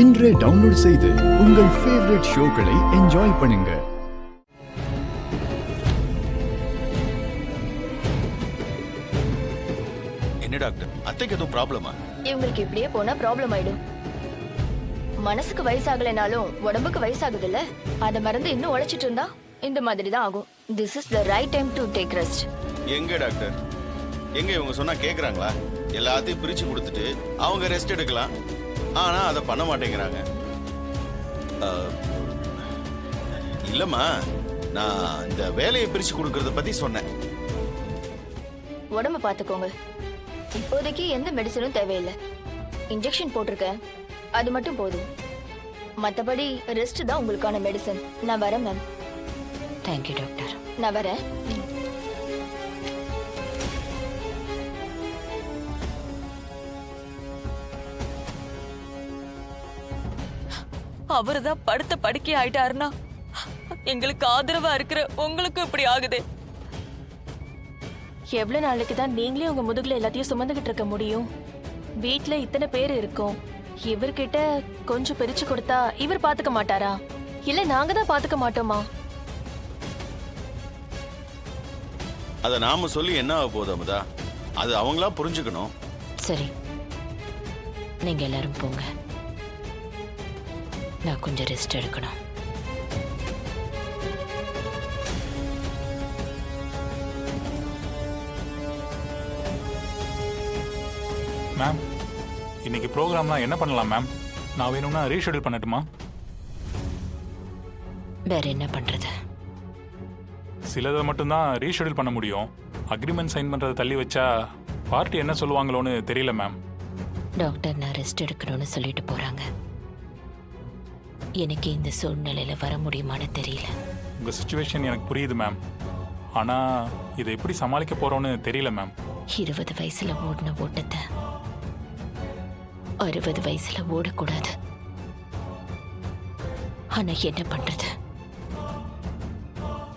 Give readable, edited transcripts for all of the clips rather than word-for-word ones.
இன்றே டவுன்லோட் செய்து உங்கள் ஃபேவரட் ஷோக்களை என்ஜாய் பண்ணுங்க. என்ன டாக்டர், அத்தைக்கு எதுவும் ப்ராப்ளமா? இவங்களுக்கு இப்படியே போனா ப்ராப்ளம் ஆயிடும். மனசுக்கு வயசாகலைனாலும் உடம்புக்கு வயசாகுதுல்ல, அத மறந்து இன்னும் உழைச்சிட்டு இருந்தா இந்த மாதிரி தான் ஆகும். This is the right time to take rest. எங்க டாக்டர், எங்க இவங்க சொன்னா கேக்குறாங்களா? எல்லாத்தையும் பிரிச்சு கொடுத்துட்டு அவங்க ரெஸ்ட் எடுக்கலாம், ஆனா அதை பண்ண மாட்டேங்கிறாங்க. இல்லம்மா, நான் இந்த வேலையை பிரிச்சு கொடுக்கறத பத்தி சொன்னேன். உடம்ப பாத்துக்கோங்க. இப்போதைக்கு எந்த மெடிசனும் தேவையில்லை. இன்ஜெக்ஷன் போட்டிருக்கேன், அது மட்டும் போதும். மத்தபடி ரெஸ்ட் தான் உங்களுக்கான மெடிசன். நான் வரேன் மேம். Thank you doctor. நான் வரேன். அவர்தான் படுத்த படுக்கை ஆயிட்டாருன்னா எங்களுக்கு ஆதரவா இருக்கிற உங்களுக்கு இப்படி ஆகுது. எவ்வளவு நாளைக்கு தான் நீங்களே உங்க முதுகுல எல்லாத்தையும் சுமந்துகிட்டு இருக்க முடியும்? வீட்ல இத்தனை பேர் இருக்கோம். இவர்கிட்ட கொஞ்சம் பிரிச்சு கொடுத்தா இவர் பாத்துக்க மாட்டாரா? இல்ல நாங்க தான் பாத்துக்க மாட்டோமா? அதை நாம சொல்லி என்ன ஆக போகுது அமுதா? அது அவங்களா புரிஞ்சுக்கணும். சரி, நீங்க எல்லாரும் போங்க. நான் கொஞ்சம் ரெஸ்ட் எடுக்கணும். மேம், இன்னைக்கு ப்ரோக்ராம்லாம் என்ன பண்ணலாம் மேம்? நான் வேணும்னா ரீஷெடியூல் பண்ணட்டுமா? வேற என்ன பண்றது? சிலதை மட்டும்தான் ரீஷெடியூல் பண்ண முடியும். அக்ரிமெண்ட் சைன் பண்ணுறதை தள்ளி வச்சா பார்ட்டி என்ன சொல்லுவாங்களோன்னு தெரியல மேம். டாக்டர் நான் ரெஸ்ட் எடுக்கணும்னு சொல்லிட்டு போறாங்க. எனக்கு இந்த சூழ்நிலையில வர முடியுமான்னு தெரியல. உங்கள் சுச்சுவேஷன் எனக்கு புரியுது மேம். ஆனால் இதை எப்படி சமாளிக்க போகிறோன்னு தெரியல மேம். 20 வயசுல ஓடின ஓட்டத்தை 60 வயசுல ஓடக்கூடாது. ஆனா என்ன பண்றது?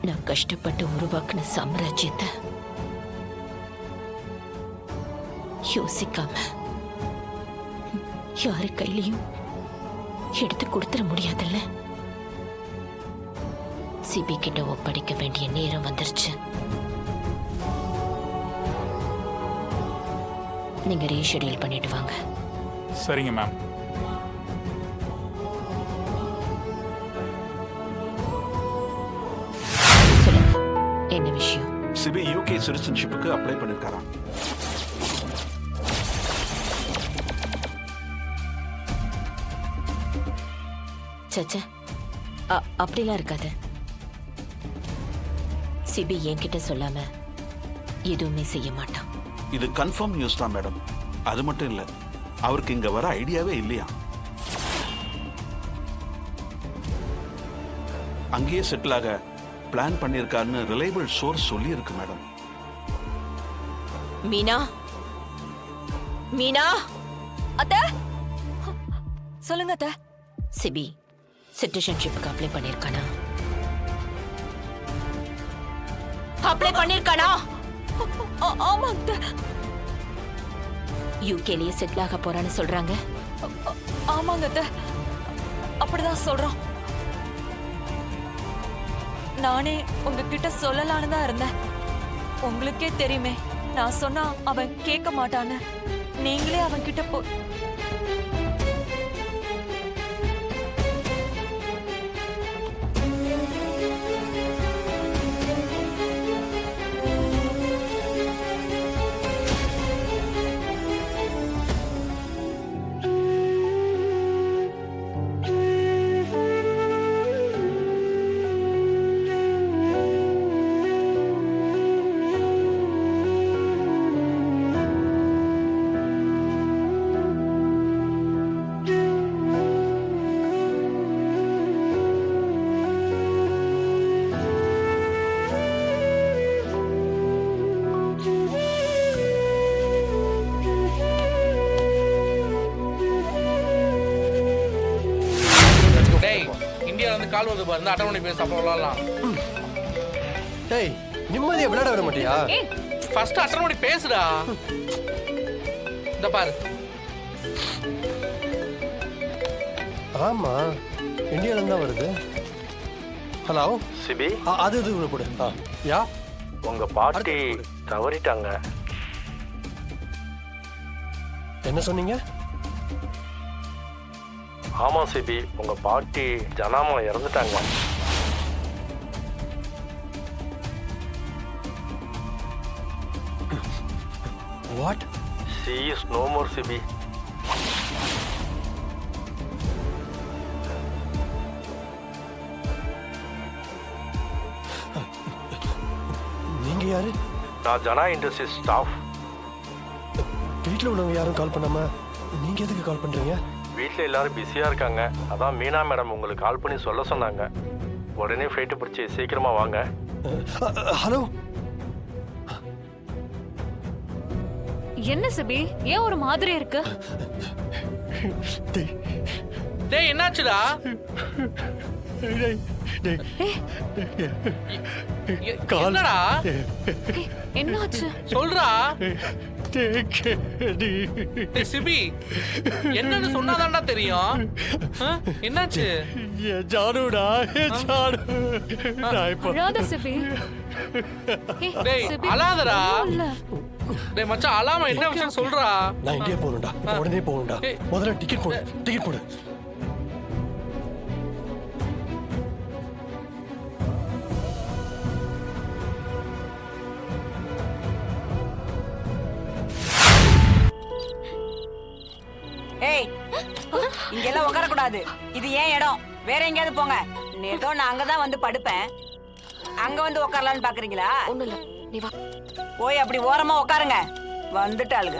நான் கஷ்டப்பட்டு உருவாக்குன சாம்ராஜ்யத்தை யோசிக்காம யாரு கையிலையும் எடுத்து கொடுத்துட முடியாதுல்ல. சிபி கிட்ட ஒப்படைக்க வேண்டிய நேரம் வந்துருச்சு. நீங்க ரீஷெடியூல் பண்ணிட்டு வாங்க. சரிங்க மேம். சொல்லுங்க, என்ன விஷயம்? சிபி யூகே சிட்டிசன்ஷிப்புக்கு அப்ளை பண்ணிருக்காராம். சச்சா, அப்படிலாம் இருக்காது. சிபி என்கிட்ட சொல்லாம எதுவுமே செய்ய மாட்டான். இது கன்ஃபார்ம் நியூஸ் தான் மேடம். அது மட்டும் இல்ல, அவருக்கு இங்க வர ஐடியாவே இல்லையா. அங்கேயே செட்டில் ஆக பிளான் பண்ணிருக்காருன்னு ரிலையபிள் சோர்ஸ் சொல்லி இருக்கு மேடம். மீனா, மீனா, அத்தை சொல்லுங்க அத்தை. சிபி சிட்டிசன்ஷிப்புக்கு அப்ளை பண்ணிருக்கானா? அப்ளை பண்ணிருக்கானா? ஆமா அத்தை. யூகேலயே செட்டில் ஆக போறான்னு சொல்றாங்க. ஆமாங்க அத்தை, அப்படிதான் சொல்றான். நானே உங்ககிட்ட சொல்லலான்னு தான் இருந்தேன். உங்களுக்கே தெரியுமே, நான் சொன்னா அவன் கேட்க மாட்டான்னு. நீங்களே அவன் கிட்ட போ. கால் வந்து பாரு, அட்டை பண்ணி பேச அப்புறம் விளாடலாம். டேய், நிம்மதியா விளையாட வர மாட்டியா? ஃபர்ஸ்ட் அட்டை பண்ணி பேசுடா. இந்த பாரு, ஆமா இந்தியால இருந்தா வருது. ஹலோ சிபி, அது இது உள்ள போடு. யா உங்க பாட்டி தவறிட்டாங்க. என்ன சொன்னீங்க? ஆமா சிபி, உங்க பாட்டி ஜனாமா இறந்துட்டாங்க. What? She is no more சிபி. நீங்க யாரு? நான் ஜனா இண்டஸ்ட்ரீஸ் ஸ்டாஃப். வீட்டில் உள்ளவங்க யாரும் கால் பண்ணாம நீங்க எதுக்கு கால் பண்றீங்க? வீட்டில் எல்லாரும் பிஸியாக இருக்காங்க. அதான் மீனா மேடம் உங்களுக்கு கால் பண்ணி சொல்ல சொன்னாங்க. உடனே ஃப்ளைட்டு பிடிச்சி சீக்கிரமா வாங்க. ஹலோ என்ன சிபி, ஏன் ஒரு மாதிரி இருக்கு? டேய் என்னாச்சுடா? என்னடா என்னாச்சு? சொல்றா. டேய் சிபி, என்னன்னு சொன்னாதான்டா தெரியும். என்னாச்சு? ஜானுடா ஜானு. அழாத சிபி. டேய் அழாதடா. டேய் மச்சான் அழாம என்ன விஷயம் சொல்றா. நான் இந்தியா போகணும்டா. உடனே போகணும்டா. முதல்ல டிக்கெட் போடு. டிக்கெட் போடு. ஏய், இங்கெல்லாம் உட்கார கூடாது. இது ஏன் இடம். வேற எங்கேயாவது போங்க. ஏதோ நான் அங்கதான் வந்து படுப்பேன். அங்க வந்து உட்காரலான்னு பாக்குறீங்களா? ஒண்ணும் இல்ல, நீ வா. போய் அப்படி ஓரமா உட்காருங்க. வந்துட்டாளுங்க.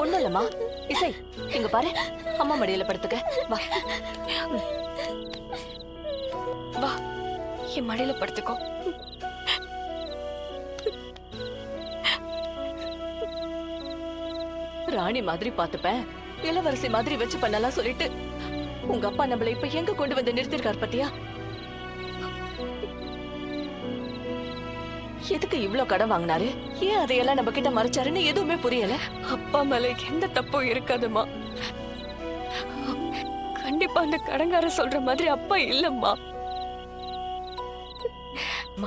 ஒண்ணும் இல்லம்மா. இசை, இங்க பாரு, அம்மா மடியில படுத்துக்க. வா வா, என் மடியில படுத்துக்கோ. ராணி மாதிரி பாத்துப்பேன், இளவரசி மாதிரி வச்சு பண்ணலாம் சொல்லிட்டு உங்க அப்பா நம்மள இப்ப எங்க கொண்டு வந்து நிறுத்திருக்காரு பாத்தியா? எதுக்கு இவ்ளோ கடன் வாங்கினாரு? ஏன் அதையெல்லாம் நம்ம கிட்ட மறைச்சாருன்னு எதுவுமே புரியல. அப்பா மேல எந்த தப்பும் இருக்காதுமா. கண்டிப்பா அந்த கடங்கார சொல்ற மாதிரி அப்பா இல்லம்மா.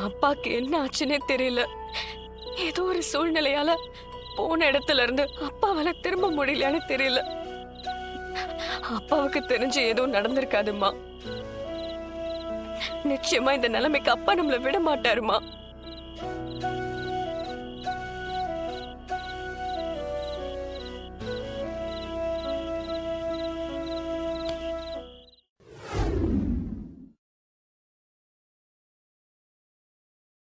அப்பாக்கு என்ன ஆச்சுன்னே தெரியல. ஏதோ ஒரு சூழ்நிலையால போன இடத்துல இருந்து அப்பாவால திரும்ப முடியலன்னு தெரியல. அப்பாவுக்கு தெரிஞ்சு எதுவும் நடந்திருக்காதுமா. நிச்சயமா இந்த நிலைமைக்கு அப்பா நம்மள விட மாட்டாருமா.